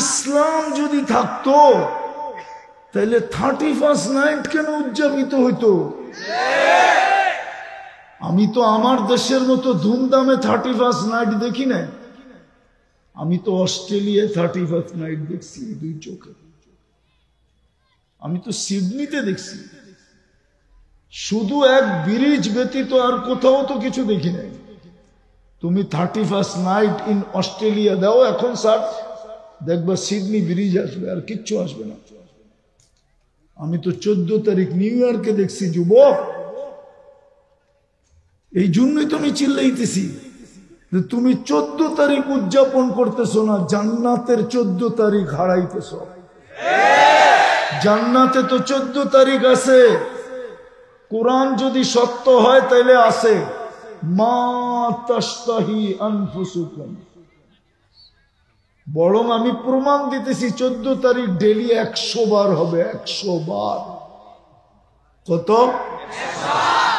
ইসলাম যদি থাকতো তাহলে 31st নাইট কেন উদযাপিত হইতো? আমি তো আমার দেশের মতো ধুমধামে 31st নাইট দেখি না। আমি তো অস্ট্রেলিয়ায় 31st নাইট দেখছি দুই চোখে। আমি তো সিডনিতে দেখছি। শুধু এক ব্রিজ ব্যতীত আর কোথাও তো কিছু দেখি নাই। তুমি 31st নাইট ইন অস্ট্রেলিয়া দাও এখন সার্চ, দেখবা সিডনি ব্রিজ আসবে, আর কিচ্ছু আসবে না। আমি তো 14 তারিখ নিউ ইয়র্কে দেখছি যুবক। এই জন্যই তো আমি চিল্লাইতেছি যে তুমি 14 তারিখ উদযাপন করতেছো না, জান্নাতের 14 তারিখ হারাইতেছ। জান্নাতে তো 14 তারিখ আছে। কোরআন যদি সত্য হয় তাহলে আছে, মা তাশতাহি আনফুসুকুম। বরং আমি প্রমাণ দিতেছি 14 তারিখ ডেলি 100 বার হবে। 100 বার। কত?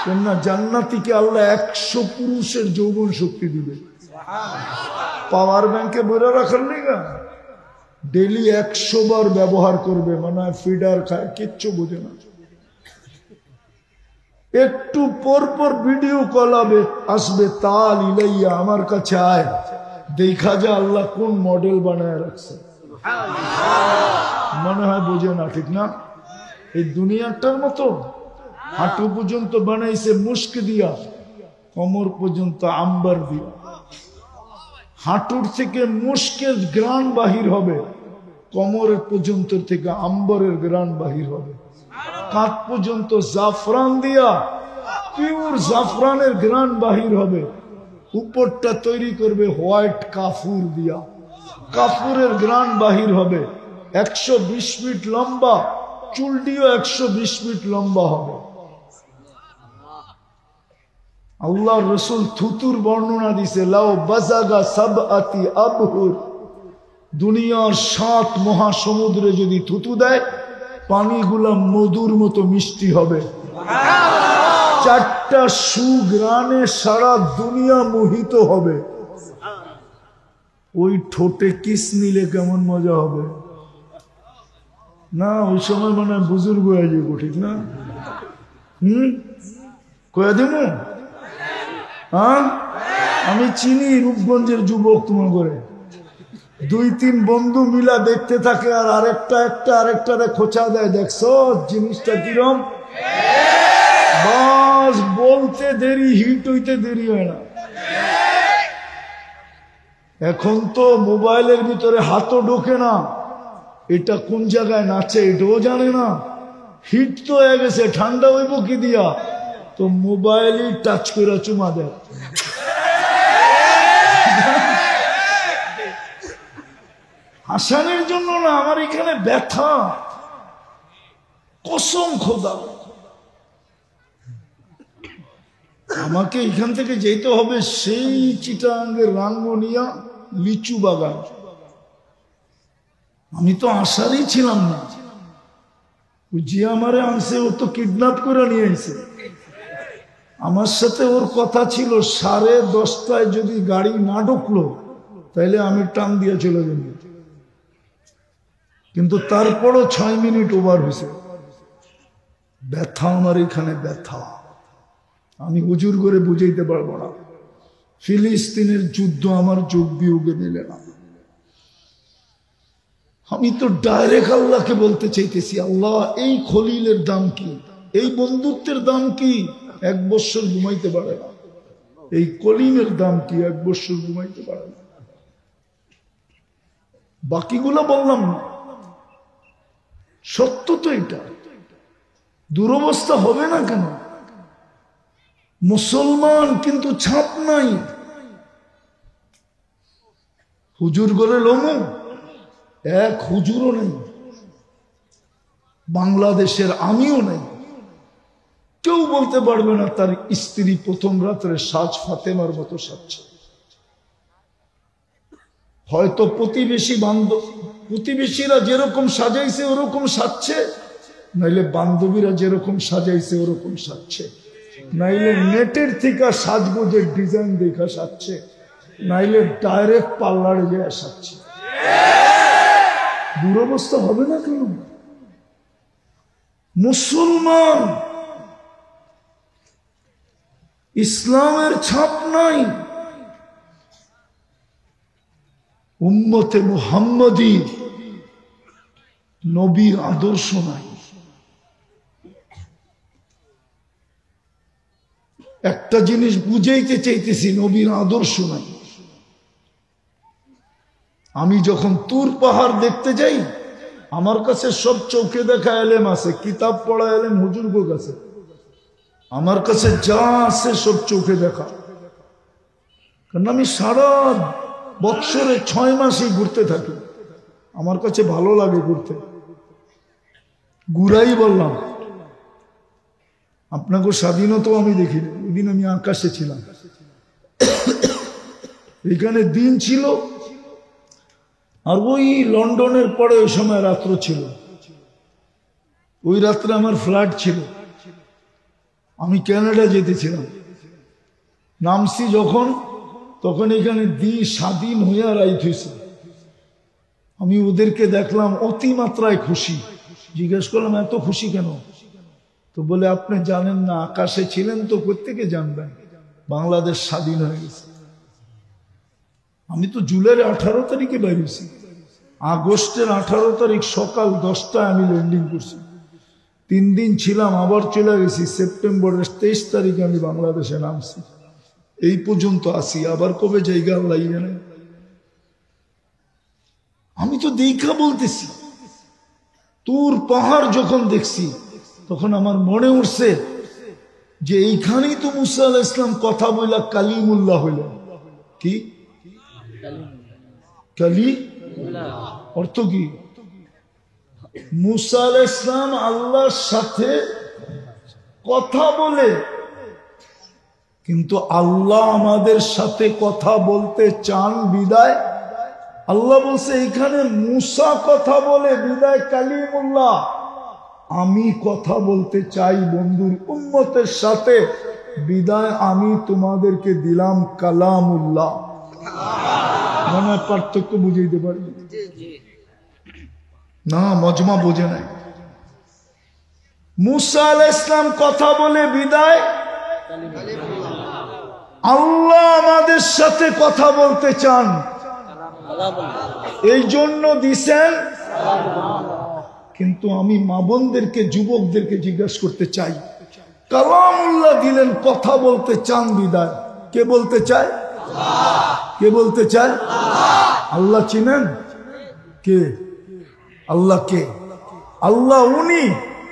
কেননা জান্নাতীকে আল্লাহ 100 পুরুষের যৌবন শক্তি দিবে। পাওয়ার ব্যাংকে বইরা রাখার নিগা ডেলি 100 বার ব্যবহার করবে। মানে ফিডার খায়, কিচ্ছু বোঝে না। একটু পর পর ভিডিও কল আসবে, তাল ইলাইয়া, আমার কাছে আয়, দেখা যা আল্লাহ কোন মডেল বানায় রাখছে। মনে হয় বোঝে না, ঠিক না? এই দুনিয়াটার মতো হাঁটু পর্যন্ত বানাইছে মুস্ক দিয়া, কোমর পর্যন্ত আম্বার দিয়া। হাঁটুর থেকে মুস্কের গ্রান বাহির হবে, কোমরের পর্যন্ত থেকে আম্বরের গ্রান বাহির হবে। কাঁধ পর্যন্ত জাফরান দিয়া পিওর জাফরানের গ্রান বাহির হবে। উপরটা তৈরি করবে হোয়াইট কাফুর দিয়া, কাফুরের গ্রান বাহির হবে। 120 ফিট লম্বা, চুলটিও 120 ফিট লম্বা হবে। আল্লাহ রসুল থুতুর বর্ণনা দিছে, লাও বাজাগা সাবআতি আবহুর, দুনিয়ার 7 মহাসমুদ্রে যদি থুতু দেয়, পানিগুলা মধুর মতো মিষ্টি হবে। 4টা সুগ্রানে সারা দুনিয়া মোহিত হবে। ওই ঠোঁটে কিস নিলে কেমন মজা হবে না? ওই সময় মানে বুজুর্গ হয়ে যাবো, ঠিক না? কয়া দিব? হ্যাঁ, আমি চিনি রূপগঞ্জের যুবক তোমার করে 2-3 বন্ধু মিলা দেখতে থাকে, আর আরেকটারে খোঁচা দেয়। দেখছো জিনিসটা কিরম? বাস বলতে দেরি, হিট হইতে দেরি হয় না। এখন তো মোবাইলের ভিতরে হাতও ঢোকে না, এটা কোন জায়গায় নাচে এটাও জানে না। হিট তো হয়ে গেছে, ঠান্ডা হইব কি দিয়া? তো মোবাইলই টাচ করে চুমা দেয়। হাসানের জন্য না, আমার এখানে ব্যথা, কসম খোদা। আমাকে এখান থেকে যেতে হবে সেই চিটাঙ্গের রাঙ্গুনিয়া লিচু বাগান। আমি তো আশারই ছিলাম না। যে আমারে আনছে ও তো কিডন্যাপ করে নিয়ে আইছে। আমার সাথে ওর কথা ছিল 10:30টায় যদি গাড়ি না ঢুকলো তাহলে আমি টান দিয়ে চলে যাব। কিন্তু তারপরও 6 মিনিট ওভার হয়েছে। ব্যথা আমার এখানে, ব্যথা আমি হুজুর করে বুঝাইতে পারবো না। ফিলিস্তিনের যুদ্ধ আমার যোগ বিয়োগে দিলে না। আমি তো ডাইরেক্ট আল্লাহকে বলতে চাইতেছি, আল্লাহ এই খলিলের দাম কি, এই বন্ধুত্বের দাম কি? 1 বছর ঘুমাইতে পারে না। এই কলিমের দাম কি? 1 বছর ঘুমাইতে পারে না। বাকিগুলা বললাম না, সত্য তো এটা। দুরবস্থা হবে না কেন? মুসলমান কিন্তু ছাপ নাই। হুজুর গলে লোমো, এক হুজুরও নেই বাংলাদেশের, আমিও নেই। কেউ বলতে পারবে না তার স্ত্রী প্রথম রাত্রে সাজ ফাতেমার মতো সাজছে। হয়তো প্রতিবেশীরা যেরকম সাজাইছে ওরকম সাজছে, নাইলে বান্ধবীরা যেরকম সাজাইছে ওরকম সাজছে, নাইলে নেটের থেকে সাজগোজের ডিজাইন দেখা সাজছে, নাইলে ডাইরেক্ট পার্লারে যায় সাজছে। দুরবস্থা হবে না কেন? মুসলমান, ইসলামের ছাপ নাই, উম্মতে মুহাম্মদী নবীর আদর্শ নাই। একটা জিনিস বুঝাইতে চাইতেছি, নবীর আদর্শ নাই। আমি যখন তুর পাহাড় দেখতে যাই, আমার কাছে সব চোখে দেখা এলেম আছে, কিতাব পড়া এলেম হুজুর কাছে, আমার কাছে যা আছে সব চোখে দেখা। কারণ আমি সারা বৎসরে 6 মাসই ঘুরতে থাকি, আমার কাছে ভালো লাগে ঘুরতে। ঘুরাই বললাম, আপনাকে স্বাধীনতাও আমি দেখিনি। ওই দিন আমি আকাশে ছিলাম, এখানে দিন ছিল, আর ওই লন্ডনের পরে ওই সময় রাত্র ছিল। ওই রাত্রে আমার ফ্লাইট ছিল, আমি কানাডা যেতেছিলাম। নামছি যখন, তখন এখানে স্বাধীন হইয়া রাইত হয়েছে। আমি ওদেরকে দেখলাম অতিমাত্রায় খুশি। জিজ্ঞেস করলাম এত খুশি কেন? তো বলে আপনি জানেন না, আকাশে ছিলেন তো কোত্থেকে জানবেন, বাংলাদেশ স্বাধীন হয়ে গেছে। আমি তো জুলাইয়ের 18 তারিখে বেরিয়েছি, আগস্টের 18 তারিখ সকাল 10টায় আমি ল্যান্ডিং করছি। 3 দিন ছিলাম, আবার চলে গেছি। সেপ্টেম্বরের 23 তারিখে আমি বাংলাদেশে নামছি। এই পর্যন্ত আসি, আবার কবে জায়গা আল্লাহ জানে। আমি তো দেখা বলতেছি, তুর পাহাড় যখন দেখছি তখন আমার মনে উঠছে যে এইখানেই তো মুসা আলাইহিস সালাম কথা বইলা কালিমুল্লাহ হইল। কি কালি অর্থ কি? মুসা আলাইহিস সালাম আল্লাহর সাথে কথা বলে, কিন্তু আল্লাহ আমাদের সাথে কথা বলতে চান বিদায় আল্লাহ বলছে এইখানে মুসা কথা বলে বিদায় কালিমুল্লাহ। আমি কথা বলতে চাই বন্ধুর উম্মতের সাথে বিদায়, আমি তোমাদেরকে দিলাম কালামুল্লাহ। মানে পার্থক্য বুঝাইতে পারি না, মজমা বোঝে নাই। মুসা আলাইহিস সালাম কথা বলে বিদায়, আল্লাহ আমাদের সাথে কথা বলতে চান, এই জন্য দিছেন। কিন্তু আমি মা বোনদেরকে, যুবকদেরকে জিজ্ঞাসা করতে চাই, কালামুল্লাহ দিলেন, কথা বলতে চান বিদায়, কে বলতে চায়? কে বলতে চায়? আল্লাহ চিনেন? কে আল্লাহ? কে আল্লাহ? উনি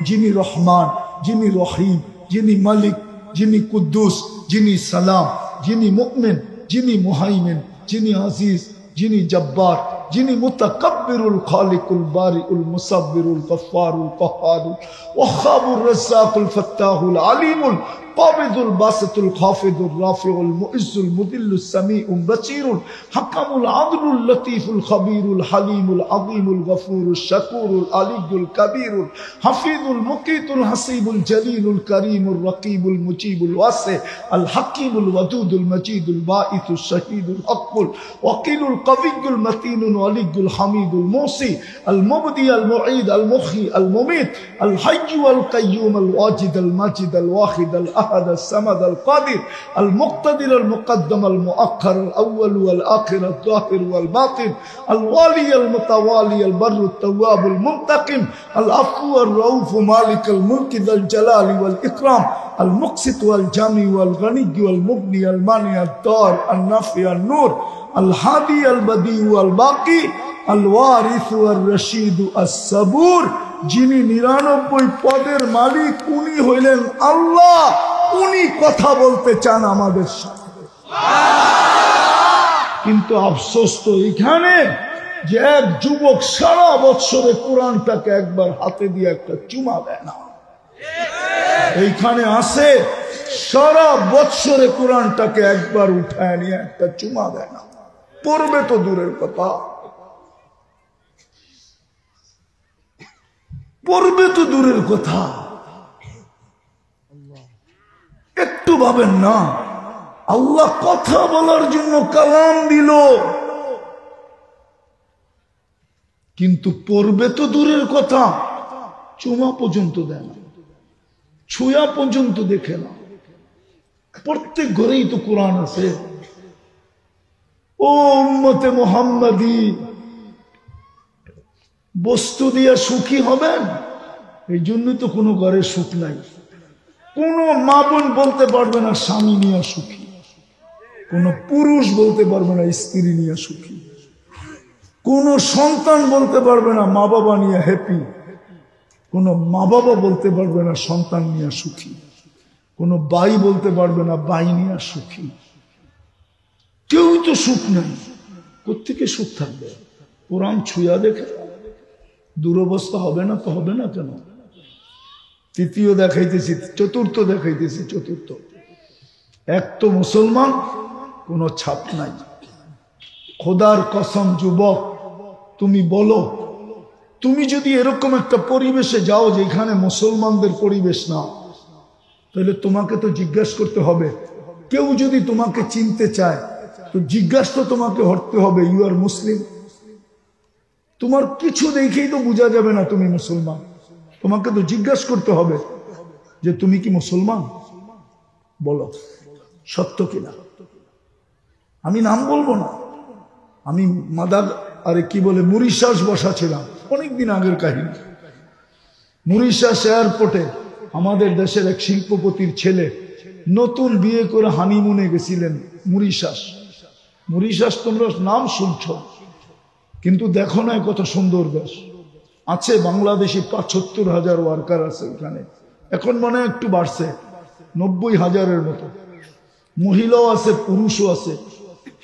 যিনি রহমান, যিনি রহিম, যিনি মালিক, যিনি কুদ্দুস, যিনি সালাম, যিনি মুমিন, যিনি মুহাইমিন, যিনি আজিজ, যিনি জব্বার, যিনি মুতাকাব্বিরুল খালিকুল বারিউল মুসাব্বিরুল গফফারুল কাহ্হারুল ওয়াহাবুর রাজ্জাকুল ফাত্তাহুল আলিমুল কাবিদুল বাসিতুল খাফিদুর রাফিউল মুইজ্জুল মুদিল্লুস সামিউল বাসীরুল হাকামুল আদলুল লতীফুল খবীরুল হালিমুল আযীমুল গফুরুশ শাকুরুল আলিয়্যুল কবীরুল হাফিজুল মুকিতুল হাসিবুল জলিলুল করিমুর রকিবুল মুজিবুল ওয়াসি আল হাকিমুল ওয়াদুদুল মজিদুল বাঈসুশ শাহীদুল হকুল ওয়াকিলুল কবিয়্যুল মতিনুল ওয়ালিয়্যুল হামিদুল মুসি আল মুবদি আল মুঈদ আল মুখী আল মুমীত আল হাইয়্যু আল কাইয়্যুম আল ওয়াজিদ আল মাজিদ আল ওয়াহিদ আল أحد الصمد القادر المقتدر المقدم المؤخر الأول والآخر الظاهر والباطن الوالي المتوالي البر التواب المنتقم العفو الرؤوف مالك الملك ذا الجلال والإكرام المقسط والجامع والغني والمغني المانع الدار النافع النور الهادي البديع والباقي الوارث والرشيد الصبور। যিনি 99 পদের মালিক, উনি হইলেন আল্লাহ। উনি কথা বলতে চান আমাদের সাথে। কিন্তু আফসোস তো এখানে যে এক যুবক সারা বৎসরে কোরআনটাকে একবার হাতে দিয়ে একটা চুমা দেয় না। এইখানে আছে সারা বৎসরে কোরআনটাকে একবার উঠায় নিয়ে একটা চুমা দেয় না। পড়বে তো দূরের কথা, পড়বে তো দূরের কথা, একটু ভাবেন না। আল্লাহ কথা বলার জন্য কালাম দিল, কিন্তু পড়বে তো দূরের কথা, চুমা পর্যন্ত দেয় না, ছুঁয়া পর্যন্ত দেখে না। প্রত্যেক ঘরেই তো কোরআন আছে। ও উম্মতে মুহাম্মাদি, বস্তু দিয়া সুখী হবেন, এই জন্য তো কোনো ঘরে সুখ নাই। কোন মা বোন বলতে পারবে না স্বামী নিয়ে সুখী, কোন পুরুষ বলতে পারবে না স্ত্রী নিয়ে সুখী, কোন সন্তান বলতে পারবে না মা বাবা নিয়ে হ্যাপি, কোন মা বাবা বলতে পারবে না সন্তান নিয়ে সুখী, কোন ভাই বলতে পারবে না ভাই নিয়ে সুখী। কেউ তো সুখ নাই, কোত্থেকে সুখ থাকবে? কোরআন ছুঁয়া দেখে দুরবস্থা হবে না তো হবে না কেন? তৃতীয় দেখাইতেছি, চতুর্থ দেখাইতেছি। চতুর্থ, এক তো মুসলমান, কোনো ছাপ নাই। খোদার কসম যুবক, তুমি বলো, তুমি যদি এরকম একটা পরিবেশে যাও যেখানে মুসলমানদের পরিবেশ না, তাহলে তোমাকে তো জিজ্ঞাসা করতে হবে। কেউ যদি তোমাকে চিনতে চায় তো জিজ্ঞাসা তো তোমাকে হতে হবে, ইউ আর মুসলিম। তোমার কিছু দেখেই তো বোঝা যাবে না তুমি মুসলমান, তোমাকে তো জিজ্ঞাসা করতে হবে যে তুমি কি মুসলমান, বলো সত্য কিনা। আমি নাম বলবো না, আমি মাদার আরে কি বলে মরিশাস বসা ছিলাম, অনেকদিন আগের কাহিনী। মরিশাস এয়ারপোর্টে আমাদের দেশের এক শিল্পপতির ছেলে নতুন বিয়ে করে হানিমুনে গেছিলেন মরিশাস। মরিশাস তোমরা নাম শুনছ, কিন্তু দেখো না কত সুন্দর দেশ। আছে বাংলাদেশি ৭৫,০০০ ওয়ার্কার আছে ওখানে, এখন মনে হয় একটু বাড়ছে, ৯০,০০০-এর মতো। মহিলাও আছে, পুরুষও আছে।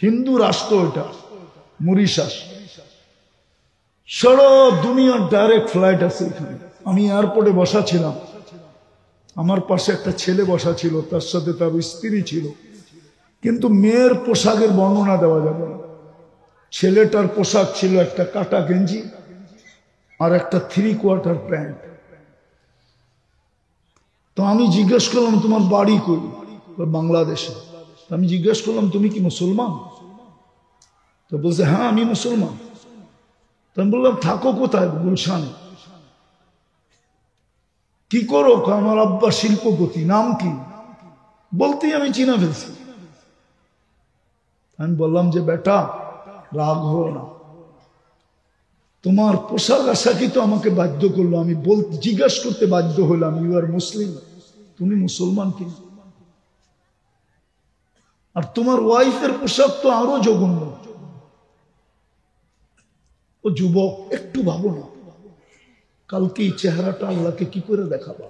হিন্দু রাষ্ট্র এটা মরিশাস। সারা দুনিয়ার ডাইরেক্ট ফ্লাইট আছে এখানে। আমি এয়ারপোর্টে বসা ছিলাম, আমার পাশে একটা ছেলে বসা ছিল, তার সাথে তার স্ত্রী ছিল। কিন্তু মেয়ের পোশাকের বর্ণনা দেওয়া যাবে না। ছেলেটার পোশাক ছিল একটা কাটা গেঞ্জি আর একটা 3/4 প্যান্ট। তো আমি জিজ্ঞেস করলাম তোমার বাড়ি কই? বাংলাদেশে। আমি জিজ্ঞেস করলাম তুমি কি মুসলমান? তো বলছে হ্যাঁ আমি মুসলমান। তো আমি বললাম থাকো কোথায়? গুলশানে। কি করো? আমার আব্বা শিল্পপতি। নাম কি? বলতেই আমি চিনা ফেলছি। আমি বললাম যে বেটা রাগ হো না, তোমার পোশাক আশাকই তো আমাকে বাধ্য করলো, আমি জিজ্ঞাসা করতে বাধ্য হলাম ইউ আর মুসলিম, তুমি মুসলমান কিনা। আর তোমার ওয়াইফের পোশাক তো আরো জঘন্য। ও যুবক একটু ভাবো না, কালকে এই চেহারাটা আল্লাহকে কি করে দেখাবা?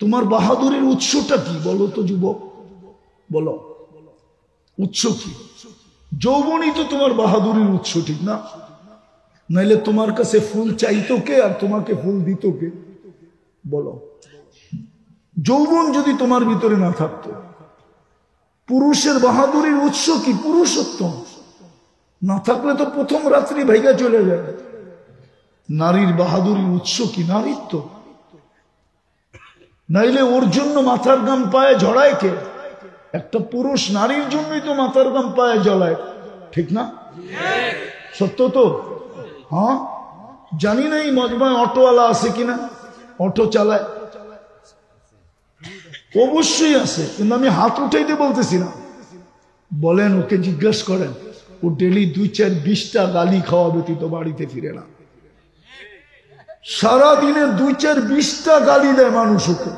তোমার বাহাদুরির উৎসটা কি বলো তো যুবক, বলো উৎস কি? যৌবনই তো তোমার বাহাদুরির উৎস, ঠিক না? নাইলে তোমার কাছে ফুল চাইতো কে আর তোমাকে ফুল দিত কে? বলো। যৌবন যদি তোমার ভিতরে না থাকতো, পুরুষের বাহাদুরির উৎস কি? পুরুষত্ব। না থাকলে তো প্রথম রাত্রি ভাইগা চলে যায়। নারীর বাহাদুরির উৎস কি? নারীত্ব। নাইলে ওর জন্য মাথার গাম পায়ে ঝড়ায় কে? একটা পুরুষ নারীর জন্যই তো মাথার গাম পায়ে জ্বলায়, ঠিক না? সত্য তো? হ্যাঁ, জানি না এই মজমায় অটোওয়ালা আছে কিনা, অটো চালায়। অবশ্যই আছে, কিন্তু আমি হাত উঠাইতে বলতেছি না। বলেন, ওকে জিজ্ঞাসা করেন, ও ডেলি 2-4-20টা গালি খাওয়া ব্যতীত বাড়িতে ফিরে না। সারাদিনে 2-4-20টা গালি দেয় মানুষ ওকে।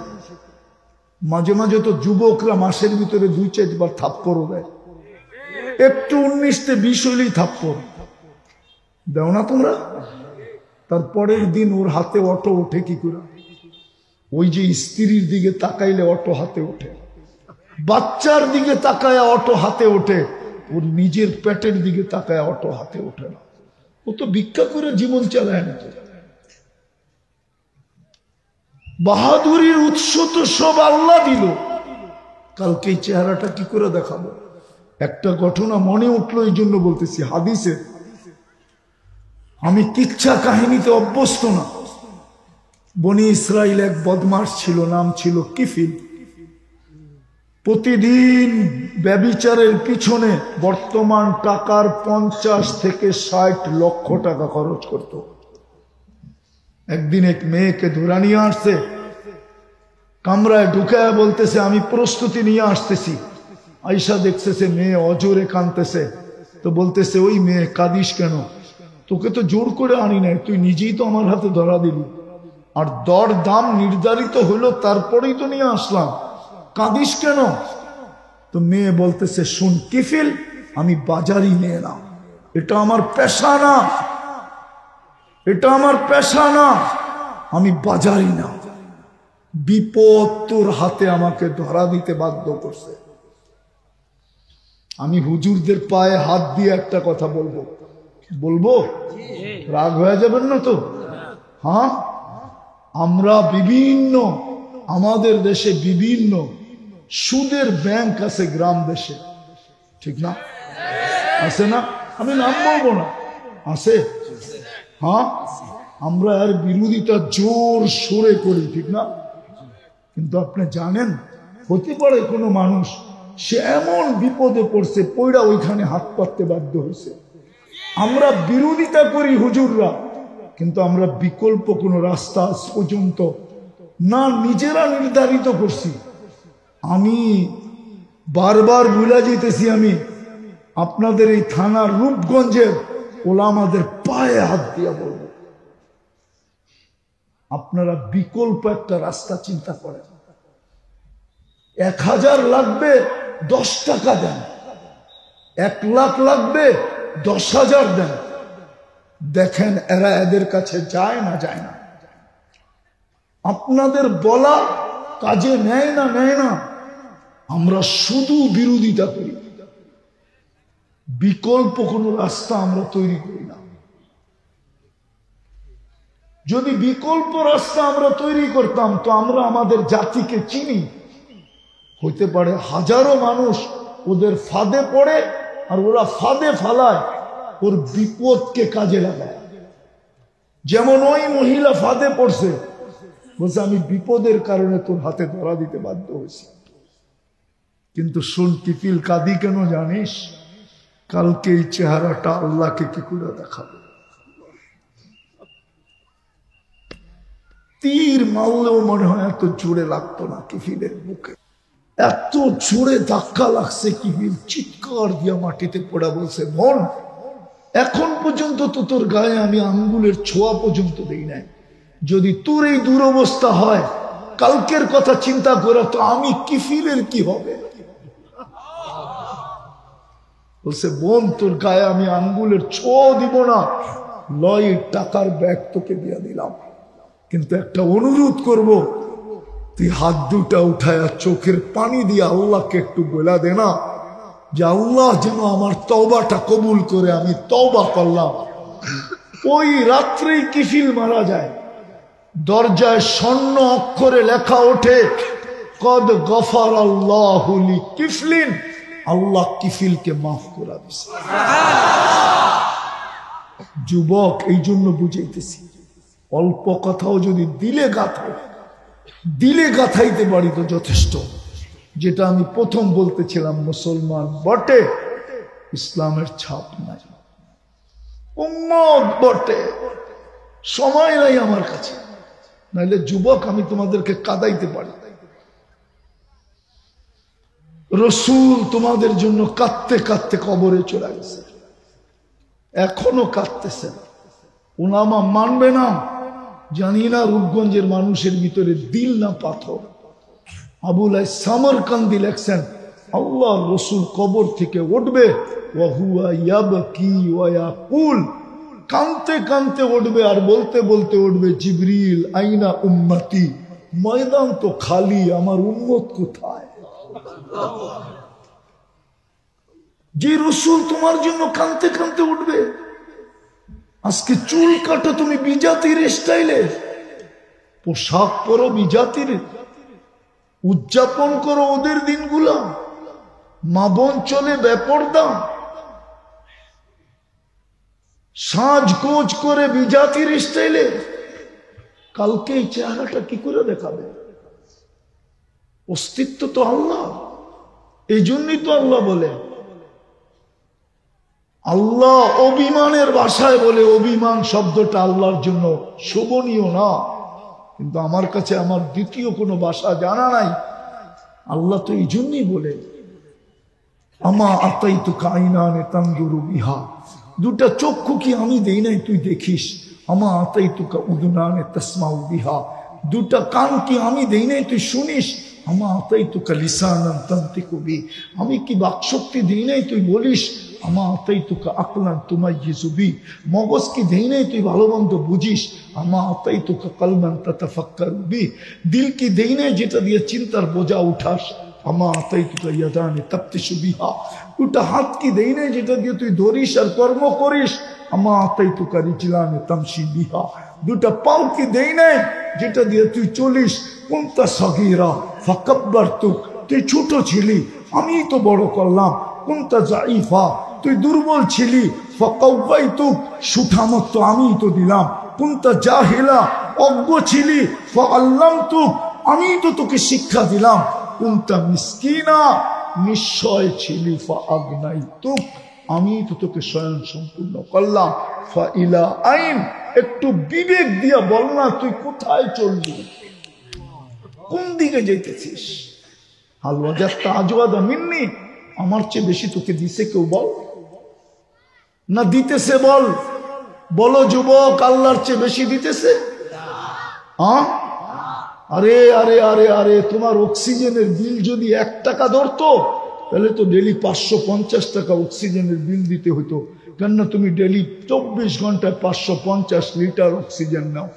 মাঝে মাঝে তো যুবকরা মাসের ভিতরে 2-4 বার থাপ্পড়ও দেয়। একটু 19-20 হইলেই থাপ্পড় দেও না তোমরা? তারপরের দিন ওর হাতে অটো ওঠে কি করে? ওই যে স্ত্রীর দিকে তাকাইলে অটো হাতে ওঠে, বাচ্চার দিকে তাকায় অটো হাতে ওঠে, ওর নিজের পেটের দিকে তাকায় অটো হাতে ওঠে না। ও তো ভিক্ষা করে জীবন চালায় না। বাহাদুরির উৎস তো সব আল্লাহ দিল, কালকে এই চেহারাটা কি করে দেখাবো? একটা ঘটনা মনে উঠলো, এই জন্য বলতেছি। হাদিসে, আমি কিচ্ছা কাহিনীতে অভ্যস্ত না। বনি ইসরাইল এক বদমাস ছিল, নাম ছিল কিফিল। প্রতিদিন ব্যভিচারের পিছনে বর্তমান টাকার 50 থেকে 60 লক্ষ টাকা খরচ করত। একদিন এক মেয়েকে ধরে নিয়ে আসছে, কামরায় ঢুকায় বলতেছে আমি প্রস্তুতি নিয়ে আসতেছি। আয়সা দেখতেছে মেয়ে অজোরে কাঁদতেছে, তো বলতেছে ওই মেয়ে কাঁদিস কেন? তোকে তো জোর করে আনি নাই, তুই নিজেই তো আমার হাতে ধরা দিলি, আর দর দাম নির্ধারিত হলো তারপরেই তো নিয়ে আসলাম, কাঁদিস কেন? তো মেয়ে বলতেছে শুন কিফিল, আমি বাজারই নিয়ে না, এটা আমার পেশা না, এটা আমার পেশা না, আমি বাজারই না। বিপদ তোর হাতে আমাকে ধরা দিতে বাধ্য করছে। আমি হুজুরদের পায়ে হাত দিয়ে একটা কথা বলবো, বলবো? রাগ হয়ে যাবেন না তো? হ্যাঁ, আমরা বিভিন্ন, আমাদের দেশে বিভিন্ন সুদের ব্যাংক আছে গ্রাম দেশে, ঠিক না? আছে না? আমি নাম বলবো না, আছে। হ্যাঁ, আমরা এর বিরোধিতা জোর সোরে করি, ঠিক না? কিন্তু আপনি জানেন, হতে পারে কোনো মানুষ সে এমন বিপদে পড়ছে, পয়রা ওইখানে হাত পাততে বাধ্য হয়েছে। আমরা বিরোধিতা করি হুজুররা, কিন্তু আমরা বিকল্প কোনো রাস্তা আজ পর্যন্ত না নিজেরা নির্ধারিত করছি। আমি বারবার ভুলে যেতেছি, আমি আপনাদের এই থানার রূপগঞ্জের ওলামাদের পায়ে হাত দিয়া বলব, আপনারা বিকল্প একটা রাস্তা চিন্তা করেন। 1000 লাগবে 10 টাকা দেন, 1 লাখ লাগবে 10,000 দেন, দেখেন এরা এদের কাছে যায় না যায় না। আপনাদের বলা কাজে নেয় না নেয় না, আমরা শুধু বিরোধিতা করি, বিকল্প কোনো রাস্তা আমরা তৈরি করি না। যদি বিকল্প রাস্তা আমরা তৈরি করতাম তো আমরা আমাদের জাতিকে চিনি। হতে পারে হাজারো মানুষ ওদের ফাঁদে পড়ে, আর ওরা ফাঁদে ফালায়, ওর বিপদকে কাজে লাগায়। যেমন ওই মহিলা ফাঁদে পড়ছে, বলছে আমি বিপদের কারণে তোর হাতে ধরা দিতে বাধ্য হয়েছি। কিন্তু শুন কিফিল, কাঁদি কেন জানিস? কালকে এই চেহারাটা আল্লাহকে কি করে দেখাবে? তীর মারলেও মনে হয় এত জোরে লাগতো না কিফিলের বুকে, এত জোরে ধাক্কা লাগছে। কিফিল চিৎকার দিয়া মাটিতে পড়া বলছে, বোন এখন পর্যন্ত তো তোর গায়ে আমি আঙ্গুলের ছোঁয়া পর্যন্ত দেই নাই, যদি তোর এই দুরবস্থা হয়, কালকের কথা চিন্তা করে তো আমি কিফিলের কি হবে? বলছে বোন তোর গায়ে আমি আঙ্গুলের ছোঁয়া দিব না, লয় টাকার ব্যাগ তোকে দিয়ে দিলাম, কিন্তু একটা অনুরোধ করব, তুই হাত দুটা উঠায় চোখের পানি দিয়ে আল্লাহকে একটু বলা দে না যে আল্লাহ যেন আমার তওবাটা কবুল করে, আমি তওবা করলাম। ওই রাত্রেই কিফিল মারা যায়। দরজায় স্বর্ণ অক্ষরে লেখা ওঠে, কদ গফার আল্লাহু লি কিফলিন, আল্লাহ কিফিলকে মাফ করে দিয়েছে। যুবক, এই জন্য বুঝাইতেছি, অল্প কথাও যদি দিলে গাথাইতে পারি তো যথেষ্ট। যেটা আমি প্রথম বলতেছিলাম, মুসলমান বটে, ইসলামের ছাপ নাই, উম্মত বটে, সময় নাই আমার কাছে, নাইলে যুবক আমি তোমাদেরকে কাঁদাইতে পারি। রসুল তোমাদের জন্য কাঁদতে কাঁদতে কবরে চলে গেছে, এখনো কাঁদতেছেন। উলামা মানবে না জানি না, রূপগঞ্জের মানুষের ভিতরে দিল না পাথর। আবুল সামরকান্দি লেখছেন, আল্লাহ রসুল কবর থেকে উঠবে, কানতে কানতে উঠবে, আর বলতে বলতে উঠবে, জিবরিল আইনা উম্মতি, ময়দান তো খালি, আমার উম্মত কোথায়? যে রসুল তোমার জন্য কানতে কানতে উঠবে, আজকে চুল কাটো তুমি বিজাতির স্টাইলে, পোশাক পরো বিজাতির, উদযাপন করো ওদের দিনগুলা, মা বোন চলে বেপরদা, সাজগোজ করে বিজাতির স্টাইলে, কালকে এই চেহারাটা কি করে দেখাবে? অস্তিত্ব তো আল্লাহ, এই জন্যই তো আল্লাহ বলে, আল্লাহ অভিমানের ভাষায় বলে, অভিমান শব্দটা আল্লাহর জন্য শোভনীয় না, কিন্তু আমার কাছে আমার দ্বিতীয় কোনো ভাষা জানা নাই। আল্লাহ তো এই জন্যই বলে, আমা আতাইতুকা আইনানে তানজুরু বিহা, দুটা চক্ষু কি আমি দেই নাই তুই দেখিস? আমা আতাইতুকা উদুনানে তাসমাউ বিহা, দুটা কান কি আমি দেই নাই তুই শুনিস? আমা আতাইতুকা লিসানান তানতিকু বি, আমি কি বাকশক্তি দেই নাই তুই বলিস? আমা আতাইতুকা আকলান তুমাইয়িজু বি, মগজ কি দেই নাই তুই ভালো মন্দ বুঝিস? আমা আতাইতুকা কলবান তাতাফাক্কারু বি, দিল কি দেই নাই যেটা দিয়ে চিন্তার বোঝা উঠাস? আমা আতাইতুকা ইয়াদানে তাবতিশু বিহা, দুটা হাত কি দেই নাই যেটা দিয়ে তুই ধরিস আর কর্ম করিস? আমা আতাইতুকা রিজলানে তামশি বিহা, দুটা পাও কি দেই নাই যেটা দিয়ে তুই চলিস? কুনতা সগীরা ফাকাব্বারতুক, তুই ছোট ছিলি আমি তো বড় করলাম। কুনতা যাইফা, তুই দুর্বল ছিলি, ফাকাওয়াইতুক, সুঠামত তো আমি তো দিলাম। কুনতা জাহিলা, অজ্ঞ ছিলি, ফাআল্লামতুক, আমি তো তোকে শিক্ষা দিলাম। কুনতা মিসকিনা, নিশ্চয় ছিলি, ফাআগনাইতুক, আমি তো তোকে স্বয়ং সম্পূর্ণ করলাম। ফাইলা আইন, একটু বিবেক দিয়া বল না তুই কোথায় চললি, কোন দিকে যাইতেছিস? হালওয়া যাত্তা আজওয়াদা মিন্নি, আমার চেয়ে বেশি তোকে দিছে কেউ বল না দিতেছে? বল, বলো যুবক, আল্লাহর চেয়ে বেশি দিতেছে? হ্যাঁ, আরে আরে আরে আরে, তোমার অক্সিজেনের বিল যদি 1 টাকা ধরতো তাহলে তো ডেলি 550 টাকা অক্সিজেনের বিল দিতে হতো। কেননা তুমি ডেলি 24 ঘন্টায় 550 লিটার অক্সিজেন নাও।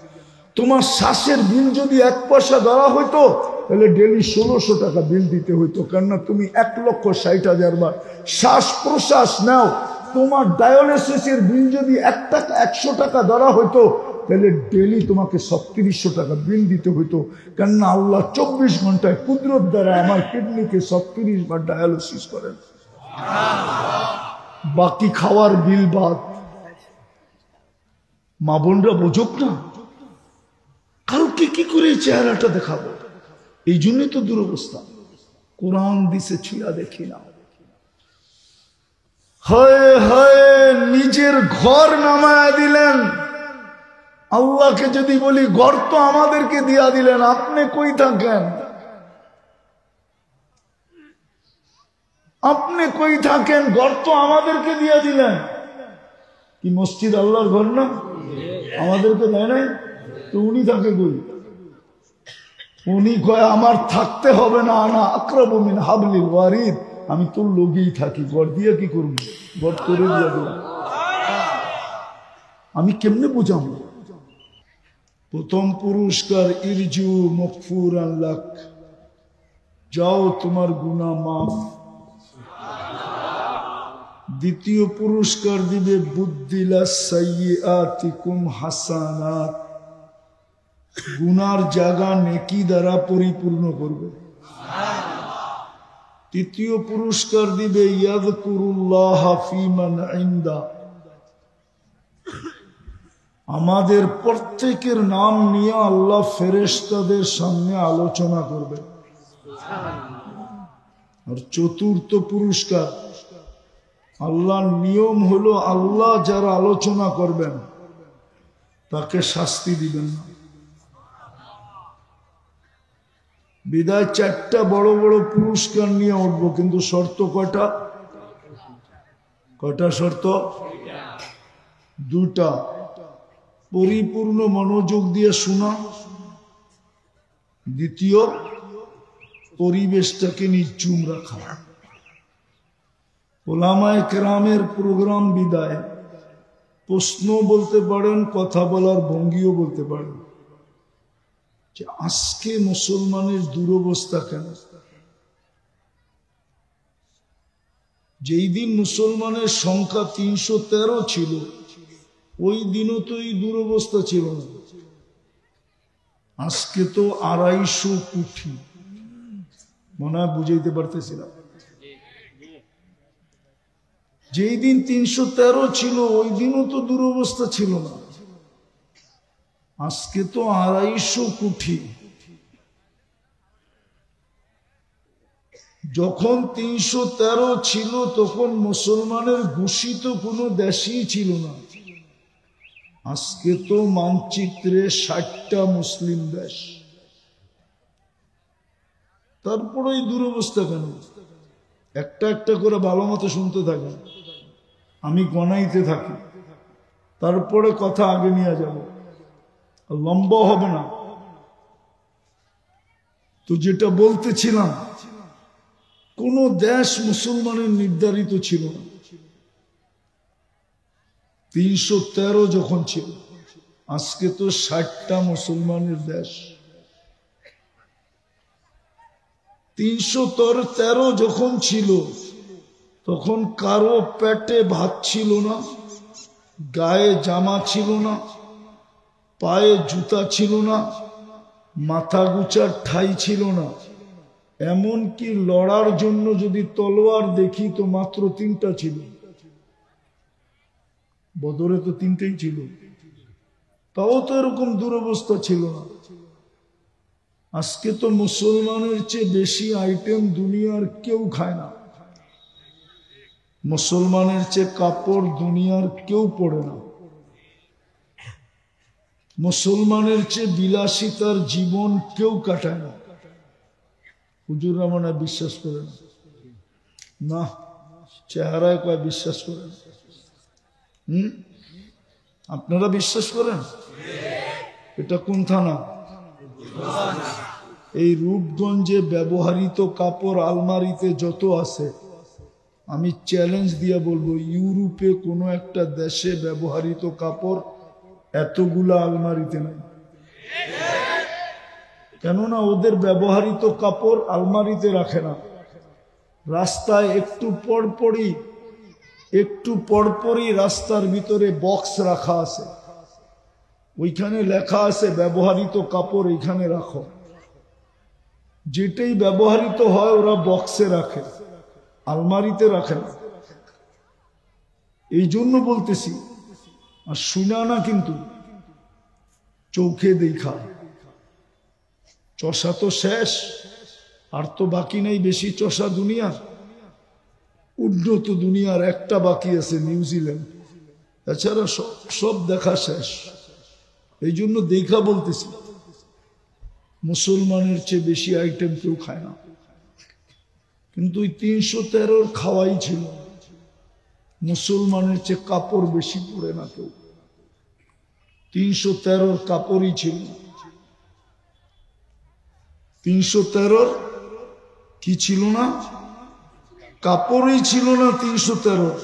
তোমার শ্বাসের বিল যদি 1 পয়সা ধরা হইতো তাহলে ডেলি 1600 টাকা বিল দিতে হইতো, কেননা তুমি 1,60,000 বার শ্বাস প্রশ্বাস নাও। তোমার ডায়ালিসিসের বিল যদি 100 টাকা ধরা হইতো তাহলে ডেলি তোমাকে 3700 টাকা বিল দিতে হইতো, কেননা আল্লাহ 24 ঘন্টায় কুদরত দ্বারা আমার কিডনিকে 37 বার ডায়ালিসিস করেন। বাকি খাওয়ার বিল বাদ। মা বোনরা বোঝুক না, কালকে কি করে এই চেহারাটা দেখাবো? এই জন্যই তো দুরবস্থা। কোরআন দিছে ছুঁয়া দেখি না। হয় হয় নিজের ঘর নামায়া দিলেন। আল্লাহকে যদি বলি ঘর তো আমাদেরকে দিয়া দিলেন, আপনি কই থাকেন? আপনি কই থাকেন? ঘর তো আমাদেরকে দিয়া দিলেন। কি মসজিদ আল্লাহর ঘর না? আমাদেরকে দেয় নাই তো উনি থাকে কই? উনি কয় আমার থাকতে হবে না, আনা আকরাবু মিন হাবলিল ওয়ারিদ, আমি তোর লগেই থাকি। ঘর দিয়ে কি করবো? ঘর করে দিয়া দেব। আমি কেমনে বুঝাবো? প্রথম পুরস্কার ইরজু মগফুরান লাক, যাও তোমার গুনাহ মাফ। দ্বিতীয় পুরস্কার দিবে বুদ্দিলা সাইয়্যাতিকুম হাসানাত, গুনার জায়গা নেকি দ্বারা পরিপূর্ণ করবে। তৃতীয় পুরস্কার দিবে ইয়াযকুরুল্লাহ ফী মান ইনদা, আমাদের প্রত্যেকের নাম নিয়ে আল্লাহ ফেরেশতাদের সামনে আলোচনা করবে। আর চতুর্থ পুরস্কার, আল্লাহর নিয়ম হলো আল্লাহ যারা আলোচনা করবেন তাকে শাস্তি দিবেন না। বিদায় 4টা বড় বড় পুরস্কার নিয়ে উঠবো, কিন্তু শর্ত কয়টা? কয়টা শর্ত? 2টা। পরিপূর্ণ মনোযোগ দিয়ে শোনা। দ্বিতীয়, পরিবেশটাকে নির্জুম রাখা। ওলামায়ে কেরামের প্রোগ্রাম বিদায় প্রশ্ন বলতে পারেন, কথা বলার ভঙ্গিও বলতে পারেন যে আজকে মুসলমানের দুরবস্থা কেন? যেই দিন মুসলমানের সংখ্যা 313 ছিল ওই দিনও তো এই দুরবস্থা ছিল না। আজকে তো 250 কোটি, মনে হয় বুঝাইতে পারতেছিলাম। যেই দিন 313 ছিল ওই দিনও তো দুরবস্থা ছিল না। আজকে তো 250 কোটি। যখন 313 ছিল তখন মুসলমানের ঘোষিত কোনো দেশই ছিল না। আজকে তো মানচিত্রে 60টা মুসলিম দেশ। তারপরে দুরবস্থা কেন? একটা একটা করে ভালো মতো শুনতে থাকেন, আমি গণাইতে থাকি, তারপরে কথা আগে নিয়ে যাব, লম্বা হবে না। তো যেটা বলতেছিলাম, কোন দেশ মুসলমানের নির্ধারিত ছিল না। 313 যখন ছিল, আজকে তো 60টা মুসলমানের দেশ। 313 যখন ছিল তখন কারো পেটে ভাত ছিল না, গায়ে জামা ছিল না, পায়ে জুতা ছিল না, মাথা গুচার ঠাই ছিল না। এমনকি লড়ার জন্য যদি তলোয়ার দেখি তো মাত্র 3টা ছিল। বদরে তো 3টেই ছিল, তাও তো এরকম দুরবস্থা ছিল না। আজকে তো মুসলমানের চেয়ে বেশি আইটেম দুনিয়ার কেউ খায় না। মুসলমানের চেয়ে কাপড় দুনিয়ার কেউ পরে না। মুসলমানের চেয়ে বিলাসিতার জীবন কেউ কাটায় না। হুজুররা মনে হয় বিশ্বাস করে না, চেহারায় কয় বিশ্বাস করে না। আপনারা বিশ্বাস করেন? এটা কোন থানা? এই রূপগঞ্জে ব্যবহৃত কাপড় আলমারিতে যত আছে, আমি চ্যালেঞ্জ দিয়ে বলবো ইউরোপে কোনো একটা দেশে ব্যবহৃত কাপড় এতগুলা আলমারিতে নাই। কেননা ওদের ব্যবহৃত কাপড় আলমারিতে রাখে না, রাস্তায় একটু পরপরই রাস্তার ভিতরে বক্স রাখা আছে, ওইখানে লেখা আছে ব্যবহৃত কাপড় এইখানে রাখো। যেটাই ব্যবহৃত হয় ওরা বক্সে রাখে, আলমারিতে রাখে না। এই জন্য বলতেছি, আর শুনা না কিন্তু চোখে দেখা। চষা তো শেষ, আর তো বাকি নেই বেশি চষা দুনিয়ার। উন্নত দুনিয়ার একটা বাকি আছে, নিউজিল্যান্ড। এছাড়া সব দেখা শেষ। এই জন্য দেখা বলতেছি, মুসলমানের চেয়ে বেশি আইটেম কেউ খায় না। কিন্তু ওই 313 খাওয়াই ছিল। মুসলমানের চেয়ে কাপড় বেশি পরে না কেউ। 313 কাপড়ই ছিল। 313 কি ছিল না? কাপড়ই ছিল না। 313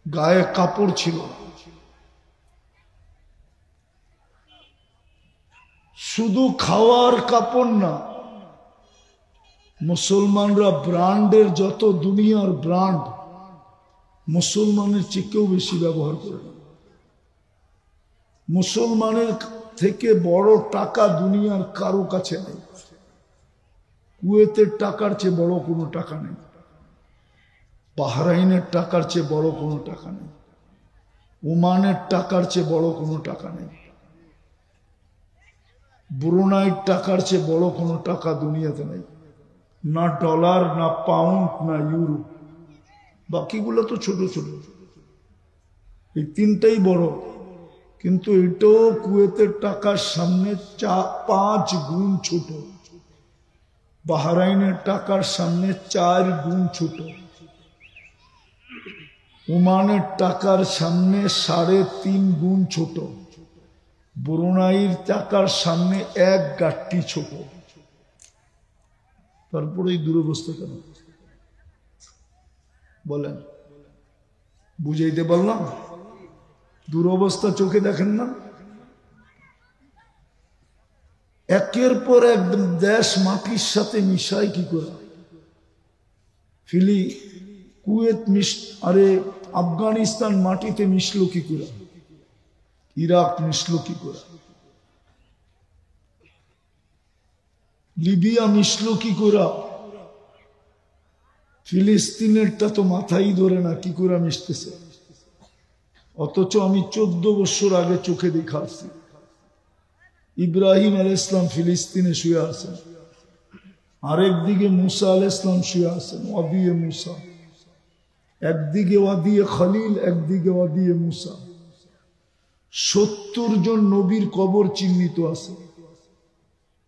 গায়ে কাপড় ছিল। শুধু খাওয়ার কাপড় না, মুসলমানরা ব্র্যান্ডের যত দুনিয়ার ব্র্যান্ড মুসলমানের চেয়েও বেশি ব্যবহার করে না। মুসলমানের থেকে বড় টাকা দুনিয়ার কারো কাছে নেই। কুয়েতের টাকার চেয়ে বড় কোনো টাকা নেই, বাহরাইনের টাকার চেয়ে বড় কোনো টাকা নেই, ওমানের টাকার চেয়ে বড় কোনো টাকা নেই, ব্রুনাইয়ের টাকার চেয়ে বড় কোনো টাকা দুনিয়াতে নেই। না ডলার, না পাউন্ড, না ইউরো। বাকিগুলো তো ছোট ছোট, এই 3টাই বড়। কিন্তু এটাও কুয়েতের টাকার সামনে 5 গুণ ছোট, বাহরাইনের টাকার সামনে 4 গুণ ছোট, ওমানের টাকার সামনে 3.5 গুণ ছোট, ব্রুনাইয়ের টাকার সামনে 1 গাঁটটি ছোট। তারপরে এই দুরবস্থা কেন বলেন? বুঝাইতে পারলাম? দুরবস্থা চোখে দেখেন না? একের পর এক দেশ মাটির সাথে মিশায় কি করে? কুয়েত আরে আফগানিস্তান মাটিতে মিশলো কি করে? ইরাক মিশলো কি করে? লিবিয়া মিশলো কি করে? ফিলিস্তিনেরটা তো মাথাই ধরে না কি করে মিশতেছে। অথচ আমি 14 বছর আগে চোখে দেখা আসছি, ইব্রাহিম আলাইহিস সালাম ফিলিস্তিনে শুয়ে আছেন, আরেকদিকে মুসা আলাইহিস সালাম শুয়ে আছেন, ওয়াদিয়ে মুসা। একদিকে ওয়াদিয়ে খলিল, একদিকে ওয়াদিয়ে মুসা। 70 জন নবীর কবর চিহ্নিত আছে।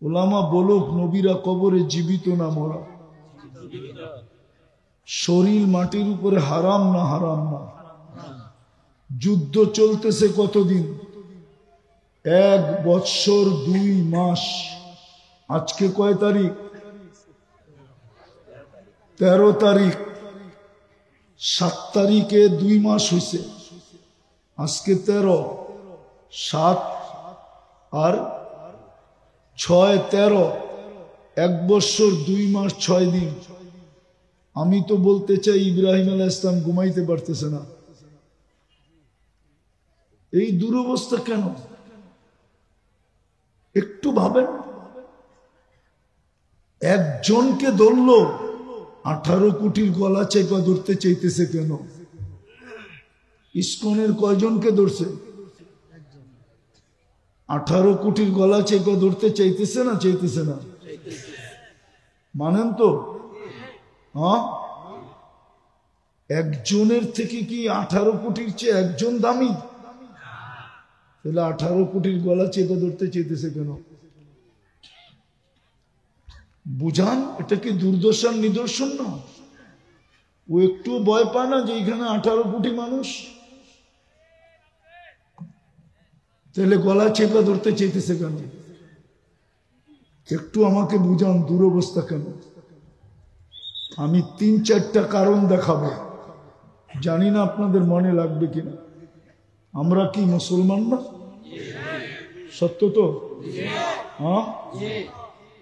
উলামা বলুক, নবীরা কবরে জীবিত না মরা? শরীর মাটির উপরে হারাম না হারাম না? যুদ্ধ চলতেছে কতদিন? 1 বৎসর 2 মাস। আজকে কয় তারিখ? 13 তারিখ। 7 তারিখে 2 মাস হয়েছে, আজকে 13, 7 আর 6 13, 1 বৎসর 2 মাস 6 দিন। আমি তো বলতে চাই ইব্রাহিম আলাইহিস সালাম ঘুমাইতে পারতেছে না। এই দুরবস্থা কেন? একটু ভাবেন। একজনকে ধরলো, 18 কোটির গলা চেপা ধরতে চাইতেছে কেন? ইসকনের কয়জনকে ধরছে? 18 কোটির গলা চেপা ধরতে চাইতেছে না? চাইতেছে না? মানেন তো? হ্যাঁ, একজনের থেকে কি 18 কোটির চেয়ে একজন দামি? তাহলে 18 কোটির গলা চেপে ধরতে চাইতেছে কেন? বুঝান, এটা কি দুর্দশার নিদর্শন না? ও একটু ভয় পায় না যে এখানে 18 কোটি মানুষ? তাহলে গলা চেপে ধরতে চাইতেছে কেন? একটু আমাকে বুঝান, দুরবস্থা কেন? আমি 3-4টা কারণ দেখাবো, জানি না আপনাদের মনে লাগবে কিনা। আমরা কি মুসলমান না? সত্য তো? হ্যাঁ,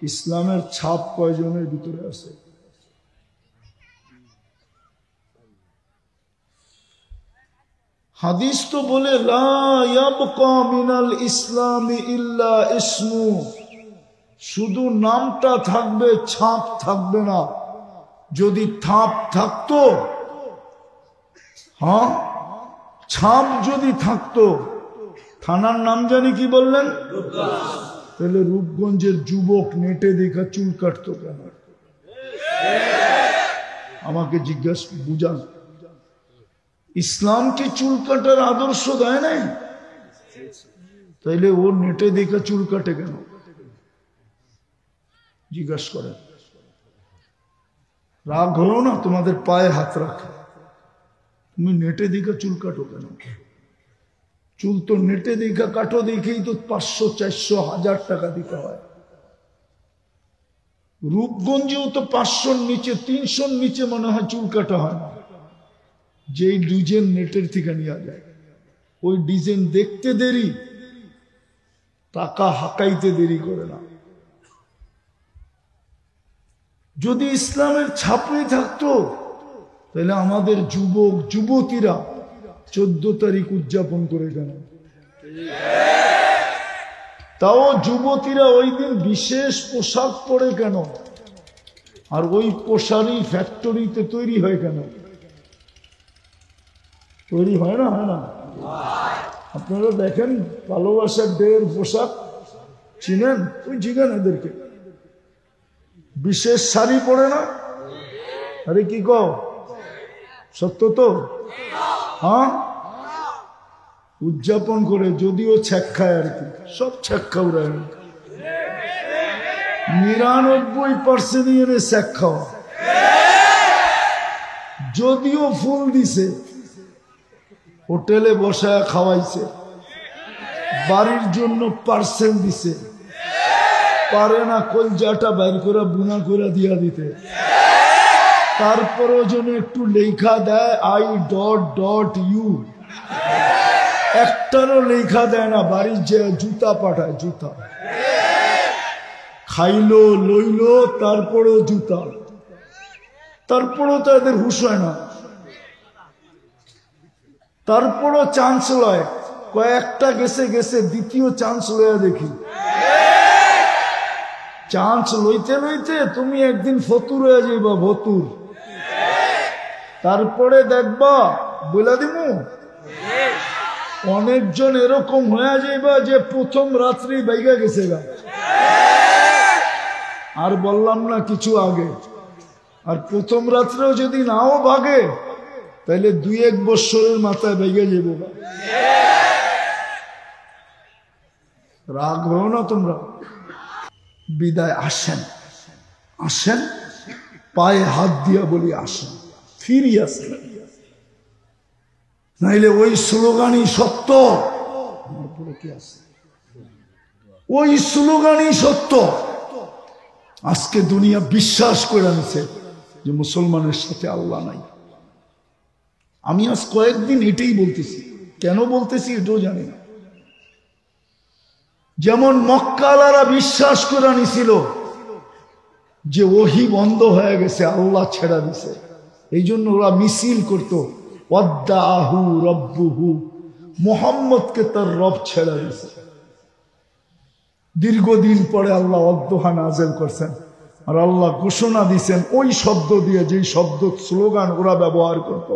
ইসলামের ছাপ কয়জনের ভিতরে আছে? হাদিস তো বলে লা ইয়াবকা মিনাল ইসলামি ইল্লা ইসমু, শুধু নামটা থাকবে, ছাপ থাকবে না। যদি ছাপ থাকতো, হ্যাঁ, ছাপ যদি থাকতো, থানার নাম জানি কি বললেন? তাহলে রূপগঞ্জের যুবক নেটে দেখা চুল কাটতো কেন? আমাকে জিজ্ঞাসা বুঝান। ইসলাম কি চুল কাটার আদর্শ দেয় নাই? তাইলে ও নেটে দেখা চুল কাটে কেন? জিজ্ঞাসা করেন। রাগ হলো না? তোমাদের পায়ে হাত রাখে, তুমি নেটে দেখা চুল কাটো কেন? চুল তো নেটে দেখা কাটো দেখেই তো 500, 400, 1000 টাকা দিতে হয়। রূপগঞ্জেও তো 500-র নিচে, 300-র নিচে মনে হয় চুল কাটা হয় না। যেই ডিজাইন নেটের থেকে নেওয়া যায়, ওই ডিজাইন দেখতে দেরি, টাকা হাঁকাইতে দেরি করে না। যদি ইসলামের ছাপই থাকতো, তাহলে আমাদের যুবক যুবতীরা 14 তারিখ উদযাপন করে কেন? তাও যুবতীরা ওই দিন বিশেষ পোশাক পরে কেন? আর ওই পোশাকই ফ্যাক্টরিতে তৈরি হয় কেন? তৈরি হয় না? হয় না? আপনারা দেখেন ভালোবাসার ডের পোশাক চিনেন? ওই জিজ্ঞান এদেরকে, বিশেষ শাড়ি পরে না? আরে কি কও, সত্য তো? হ্যাঁ, উদযাপন করে, যদিও ছ্যাক খায় আর কি, সব ছ্যাক খাওয়া। 99% এনে ছ্যাক খাওয়া। যদিও ফুল দিছে, হোটেলে বসায় খাওয়াইছে, বাড়ির জন্য পার্সেল দিছে, পারে না কলজাটা বাইর করে বুনা করে দিয়া দিতে। তারপরও যেন একটু লেখা দেয় I.U, একটারও লেখা দেয় না। বাড়ির যে জুতা পাঠায়, জুতা খাইলো লইলো, তারপরও জুতা, তারপরও তো এদের হুশ হয় না। তারপরও চান্স লয়, কয়েকটা গেছে গেছে, দ্বিতীয় চান্স লয়া দেখি। চান্স লইতে লইতে তুমি একদিন ফতুর হয়ে যাইবা, ভতুর। তারপরে দেখবা, বলে দিমু, অনেকজন এরকম হয়ে যাইবা যে প্রথম রাত্রি বাইগা গেছে গা। আর বললাম না কিছু আগে, আর প্রথম রাত্রেও যদি নাও ভাগে তাহলে 2-1 বৎসরের মাথায় ভেঙে যাব। রাগ হও না তোমরা। বিদায় আসেন, আসেন, পায়ে হাত দিয়া বলি আসেন, ফিরি আসেন, নাইলে ওই স্লোগানই সত্য। কি আছে ওই স্লোগানই সত্য। আজকে দুনিয়া বিশ্বাস করে নিছে যে মুসলমানের সাথে আল্লাহ নাই। আমি আজ কয়েকদিন এটাই বলতেছি, কেন বলতেছি এটাও জানি না। যেমন মক্কালারা বিশ্বাস করে নিছিল যে ওহী বন্ধ হয়ে গেছে, আল্লাহ ছেড়া দিছে, এই জন্য ওরা মিছিল করতো ওয়াদ্দাহু রব্বুহু, মুহাম্মদকে তার রব ছেড়া দিছে। দীর্ঘদিন পরে আল্লাহ ওয়াদ্দুহা নাযিল করছেন, আর আল্লাহ ঘোষণা দিছেন ওই শব্দ দিয়ে, যেই শব্দ স্লোগান ওরা ব্যবহার করত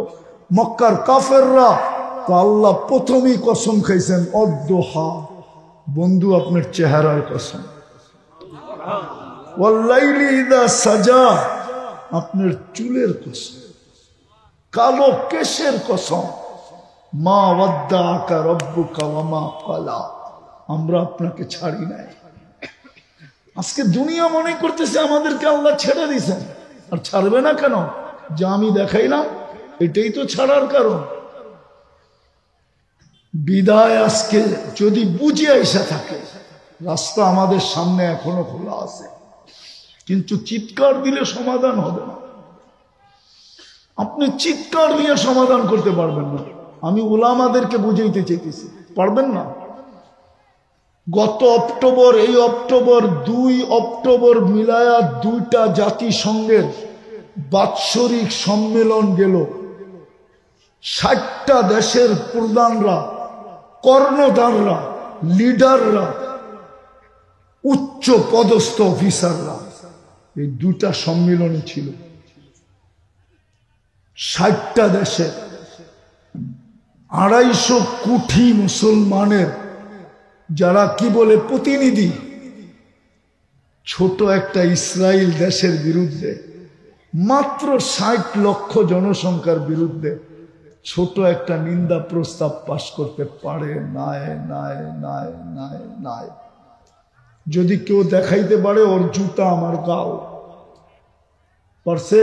মক্কার কাফেররা। তো আল্লাহ প্রথমেই কসম খাইছেন ওয়াদ্দুহা, বন্ধু আপনার চেহারার কসম, ওয়াল্লাইলি ইযা সাজা, আপনার চুলের কসম, কালো কেশের কসম, মা ওয়াদ্দাআকা রাব্বুকা ওয়া মা ক্বালা, আমরা আপনাকে ছাড়ি নাই। আজকে দুনিয়া মনে করতেছে আমাদেরকে আল্লাহ ছেড়ে দিয়েছেন, আর ছাড়বে না কেন? যা আমি দেখাইলাম এটাই তো ছাড়ার কারণ। বিদায় আজকে যদি বুঝে আইসা থাকে, রাস্তা আমাদের সামনে এখনো খোলা আছে, কিন্তু চিৎকার দিলে সমাধান হবে না। আপনি চিৎকার দিয়ে সমাধান করতে পারবেন না। আমি উলামাদেরকে বুঝাইতে চাইতেছি, পারবেন না। গত অক্টোবর, এই অক্টোবর 2 অক্টোবর মিলায়া 2টা জাতিসংঘের বাৎসরিক সম্মেলন গেল। 60টা দেশের প্রধানরা, কর্ণধাররা, লিডাররা, উচ্চ পদস্থ অফিসাররা এই 2টা সম্মেলনে ছিল। 60টা দেশের 250 কোটি মুসলমানের যারা কি বলে প্রতিনিধি, ছোট একটা ইসরায়েল দেশের বিরুদ্ধে, মাত্র 60 লক্ষ জনসংখ্যার বিরুদ্ধে ছোট একটা নিন্দা প্রস্তাব পাশ করতে পারে নাই, নাই, নাই, নাই, নাই। যদি কেউ দেখাইতে পারে ওর জুতা আমার গাও, পারছে?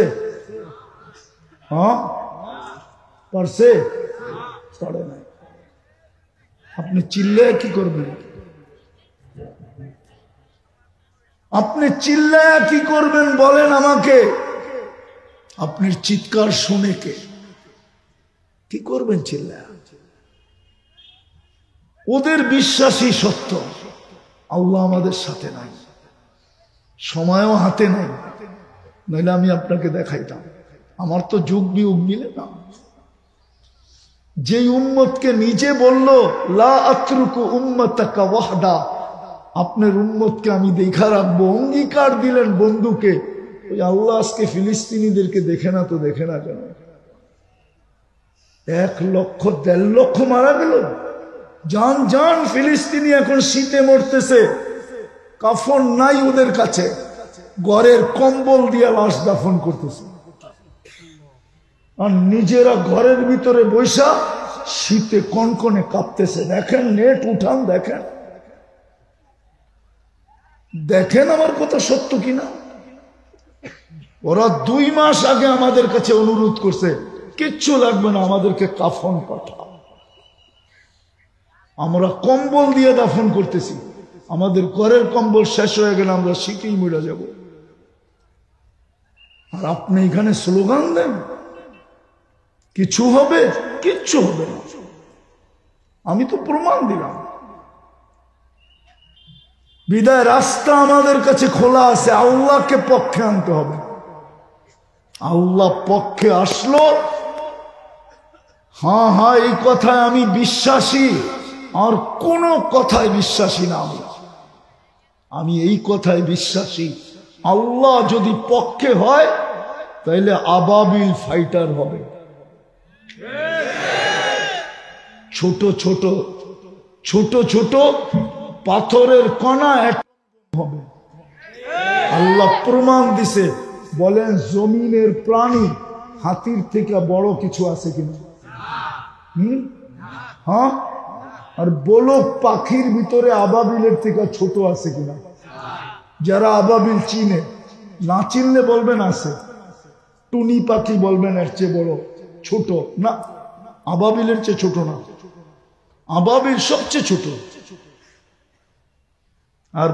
হ্যাঁ পারছে? পারে নাই। আপনি চিল্লায় কি করবেন? আপনি চিল্লায় কি করবেন বলেন আমাকে? আপনার চিৎকার শুনে কে কি করবেন চিল্লায়? ওদের বিশ্বাসই সত্য, আল্লাহ আমাদের সাথে নাই, সময়ও হাতে নাই, নইলে আমি আপনাকে দেখাইতাম। আমার তো যুগ বিয়োগ মিলে না। যে উম্মতকে নিজে বলল লা আতরুকু উম্মাতাকা ওয়াহদা, আপনার উম্মতকে আমি দেখা রাখবো, অঙ্গীকার দিলেন বন্ধুকে। ওই আল্লাহ আজকে ফিলিস্তিনিদেরকে দেখে না তো দেখে না কেন? 1 লক্ষ 1.5 লক্ষ মারা গেল। জান জান ফিলিস্তিনি এখন শীতে মরতেছে, কাফন নাই ওদের কাছে, ঘরের কম্বল দিয়ে লাশ দাফন করতেছে, আর নিজেরা ঘরের ভিতরে বৈশা শীতে কনকনে কাঁপতেছে। দেখেন, নেট উঠান, দেখেন, দেখেন আমার কথা সত্য কিনা। ওরা 2 মাস আগে আমাদের কাছে অনুরোধ করছে, কিচ্ছু লাগবে না, আমাদেরকে কাফন পাঠাও। আমরা কম্বল দিয়ে দাফন করতেছি, আমাদের ঘরের কম্বল শেষ হয়ে গেলে আমরা শীতেই মরে যাব। আর আপনি এখানে স্লোগান দেন কিছু হবে? কিচ্ছু হবে না। আমি তো প্রমাণ দিলাম। বিদায় রাস্তা আমাদের কাছে খোলা আছে, আল্লাহকে পক্ষে আনতে হবে। আল্লাহ পক্ষে আসলো, হ্যাঁ হ্যাঁ এই কথায় আমি বিশ্বাসী, আর কোনো কথায় বিশ্বাসী না। আমি এই কথায় বিশ্বাসী, আল্লাহ যদি পক্ষে হয় তাহলে আবাবিল ফাইটার হবে, ছোট ছোট ছোট ছোট পাথরের কণা এক হবে। আল্লাহ প্রমাণ দিছে। বলেন জমিনের প্রাণী হাতির থেকে বড় কিছু আছে কিনা? হ্যাঁ। আর বলো পাখির ভিতরে আবাবিলের থেকে ছোট আছে কিনা? যারা আবাবিল চিনে, না চিনলে বলবেন আছে। টুনি পাখি বলবেন এর চেয়ে বড়, ছোট না, আবাবিলের চেয়ে ছোট না, আবাবিল সবচেয়ে ছোট। আর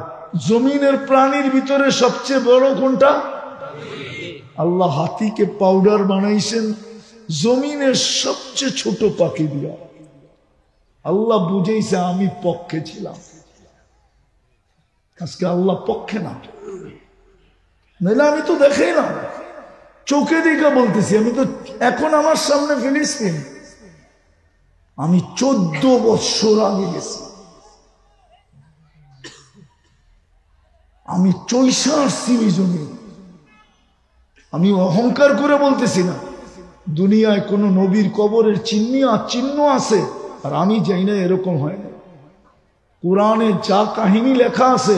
জমিনের প্রাণীর ভিতরে সবচেয়ে বড় কোনটা? আল্লাহ হাতিকে পাউডার বানাইছেন জমিনের সবচেয়ে ছোট পাখি দিয়া। আল্লাহ বুঝেছে আমি পক্ষে ছিলাম, আজকে আল্লাহ পক্ষে না, নাহলে আমি তো দেখেই না, চোখে দিকে বলতেছি। আমি তো এখন আমার সামনে ফিলিস্তিন, আমি 14 বছর আগে গেছি, আমি চৈশা আসছি ওই জমি। আমি অহংকার করে বলতেছি না, দুনিয়ায় কোন নবীর কবরের চিহ্ন আছে আর আমি যাই না, এরকম হয় না। কোরআনে যা কাহিনী লেখা আছে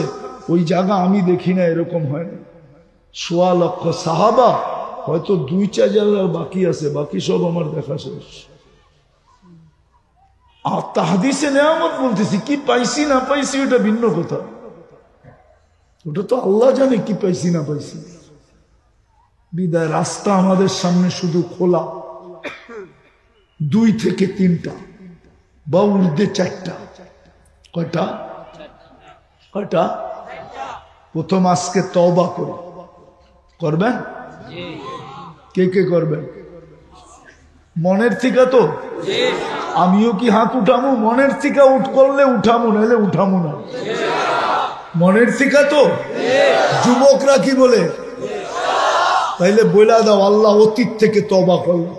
ওই জায়গা আমি দেখি না, এরকম হয় না। 1.25 লক্ষ সাহাবা, হয়তো 2-4 জায়গা বাকি আছে, বাকি সব আমার দেখা শেষ। আর তাহাদিসে নেয়ামত বলতেছি, কি পাইছি না পাইছি ওটা ভিন্ন কথা, ওটা তো আল্লাহ জানে কি পাইছি না পাইছি। বিদায় রাস্তা আমাদের সামনে শুধু খোলা, 2 থেকে 3টা বা ঊর্ধ্বে 4টা। কয়টা? কয়টা? প্রথম আজকে তওবা করবেন? কে কে করবেন? মনের থেকে তো? আমিও কি হাত উঠামু? মনের থেকে করলে উঠামু, নাহলে উঠামু না। মনের থেকে তো? যুবকরা কি বলে? তাইলে বইলা দাও, আল্লাহ অতীত থেকে তওবা করলাম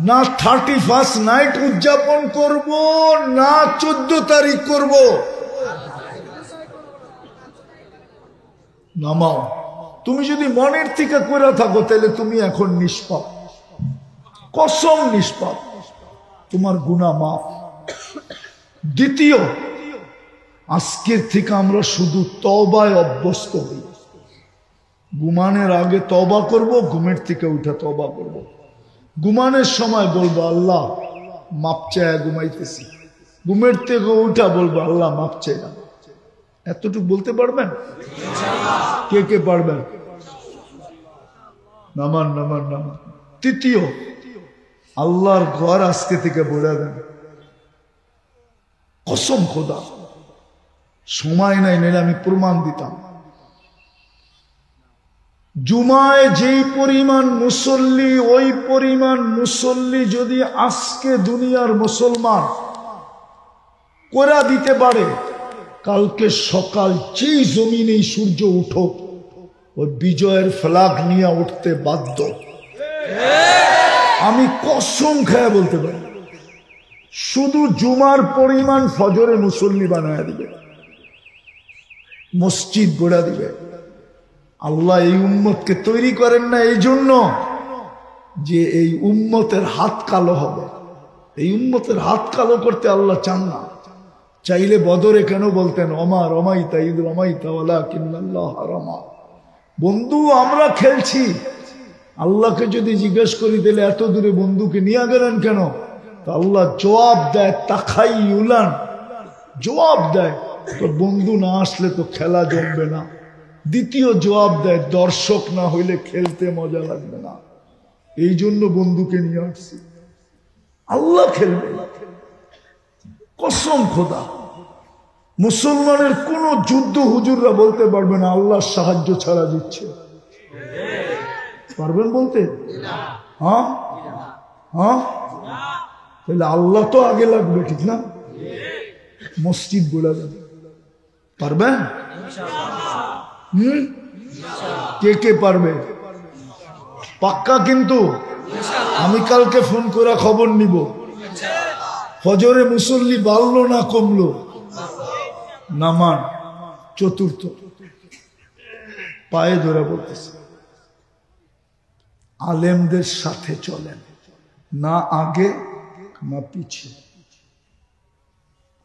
না। 31st নাইট উদযাপন করব না 14 তারিখ করব? নামাও। তুমি যদি মনের থেকে করে থাকো তাহলে তুমি এখন নিষ্পাপ, কসম নিষ্পাপ, তোমার গুনাহ মাফ। দ্বিতীয়, আজকের থেকে আমরা শুধু তওবায় অভ্যস্ত হই। ঘুমানোর আগে তওবা করব, ঘুমের থেকে উঠে তওবা করব। ঘুমানোর সময় বলবো আল্লাহ মাপ চায় ঘুমাইতেছি, ঘুমের থেকে উঠা বলবো আল্লাহ মাপ চাই না। এতটুকু বলতে পারবেন? কে কে পারবেন? নামান নামান নামান। তৃতীয়, আল্লাহর ঘর আজকে থেকে বলে দেন, কসম খোদা সময় নাই, নাহলে আমি প্রমাণ দিতাম। জুমায় যেই পরিমাণ মুসল্লি, ওই পরিমাণ মুসল্লি যদি আজকে দুনিয়ার মুসলমান করে দিতে পারে, কালকে সকাল যেই জমিনেই সূর্য উঠুক, ওই বিজয়ের ফ্ল্যাগ নিয়ে উঠতে বাধ্য। আমি কসম খেয়ে বলতে পারি, শুধু জুমার পরিমাণ ফজরে মুসল্লি বানায় দিবে, মসজিদ গড়া দিবে। আল্লাহ এই উম্মতকে তৈরি করেন না এই জন্য যে এই উম্মতের হাত কালো হবে। এই উম্মতের হাত কালো করতে আল্লাহ চান না। চাইলে বদরে কেন বলতেন ওমা রমাইতা ঈদ রমাইতা ওয়ালাকিন্নাল্লাহ হারামা। বন্ধু আমরা খেলছি, আল্লাহকে যদি জিজ্ঞেস করি তাহলে এত দূরে বন্ধুকে নিয়ে গেলেন কেন? তো আল্লাহ জবাব দেয় তাকাই উলান, জবাব দেয় তো বন্ধু না আসলে তো খেলা জমবে না। দ্বিতীয় জবাব দেয় দর্শক না হইলে খেলতে মজা লাগবে না, এই জন্য বন্ধুকে নিয়ে আসছি। আল্লাহ খেলবে না, কসম খোদা। মুসলমানের কোন যুদ্ধ হুজুররা বলতে পারবে না আল্লাহর সাহায্য ছাড়া দিচ্ছে, পারবেন বলতে? হ্যাঁ হ্যাঁ, তাহলে আল্লাহ তো আগে লাগবে, ঠিক না? মসজিদ বলে যাবে, পারবেন? কে কে পারবে? পাক্কা কিন্তু? আমি কালকে ফোন করে খবর নিব ফজরে মুসল্লি বাড়লো না কমলো। নামান। চতুর্থ, পায়ে ধরে বলতেছে আলেমদের সাথে চলেন, না আগে না পিছিয়ে।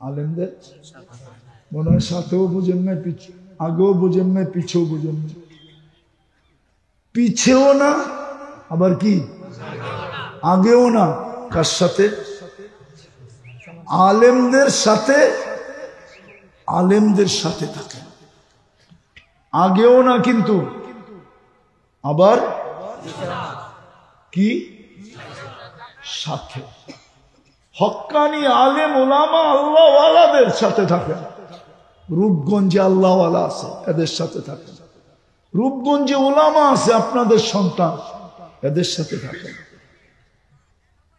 আলেমদের মনে হয় সাথেও বুঝেন না পিছিয়ে, আগেও বোঝেন না, পিছেও বোঝেন না। পিছেও না, আবার কি আগেও না। কার সাথে? আলেমদের সাথে। আলেমদের সাথে থাকে, আগেও না কিন্তু আবার কি সাথে। হক্কানি আলেম ওলামা আল্লাহওয়ালাদের সাথে থাকে। রূপগঞ্জে আল্লাহওয়ালা আছে, এদের সাথে থাকে। রূপগঞ্জে ওলামা আছে, আপনাদের সন্তান, এদের সাথে থাকে।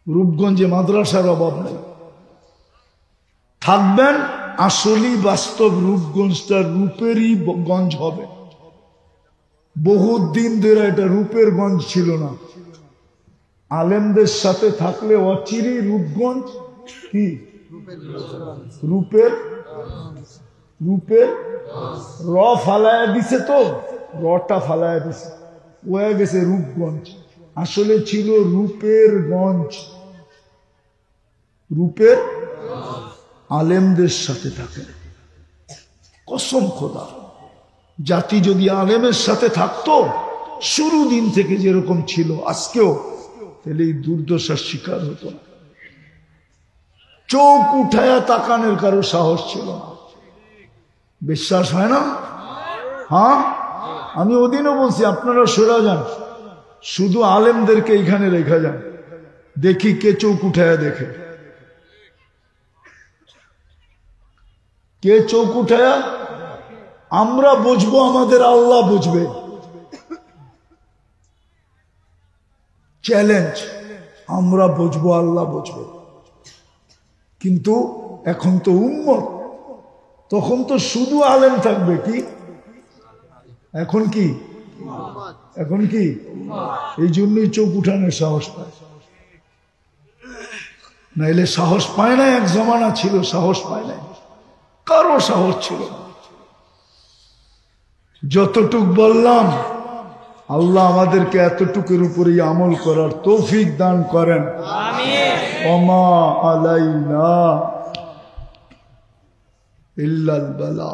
রূপগঞ্জে মাদ্রাসার অভাব নেই, থাকবেন। আসলেই বাস্তব রূপগঞ্জটা রূপেরই গঞ্জ হবে। বহুত দিন ধরে এটা রূপের গঞ্জ ছিল না। আলেমদের সাথে থাকলে অচিরেই রূপগঞ্জ কি রূপের রূপের র ফালায়া দিছে, তো রটা ফালায়া দিছে, হয়ে গেছে রূপগঞ্জ। আসলে ছিল রূপের গঞ্জ। রূপের আলেমদের সাথে থাকে। কসম খোদা, জাতি যদি আলেমের সাথে থাকতো শুরু দিন থেকে যেরকম ছিল আজকেও, তাহলে এই দুর্দশার শিকার হতো না। চোখ উঠায়া তাকানোর কারো সাহস ছিল না। বিশ্বাস হয় না? হ্যাঁ, আমি ওদিনও বলছি আপনারা সরে যান, শুধু আলেমদেরকে এখানে রেখা যান, দেখি কে চোখ উঠায়া দেখে। কে চোখ উঠায়া? আমরা বুঝবো, আমাদের আল্লাহ বুঝবে। চ্যালেঞ্জ, আমরা বুঝবো, আল্লাহ বুঝবে। কিন্তু এখন তো উম্মত, তখন তো শুধু আলেম থাকবে। কি এখন কি? এখন কি? এই জন্যই চোখ উঠানোর সাহস পায়, নাইলে সাহস পায় না। এক জমানা ছিল সাহস পায় না, কারো সাহস ছিল না। যতটুক বললাম, আল্লাহ আমাদেরকে এতটুকুর উপরেই আমল করার তৌফিক দান করেন। ওমা আলাইনা ইল্লাল বালা।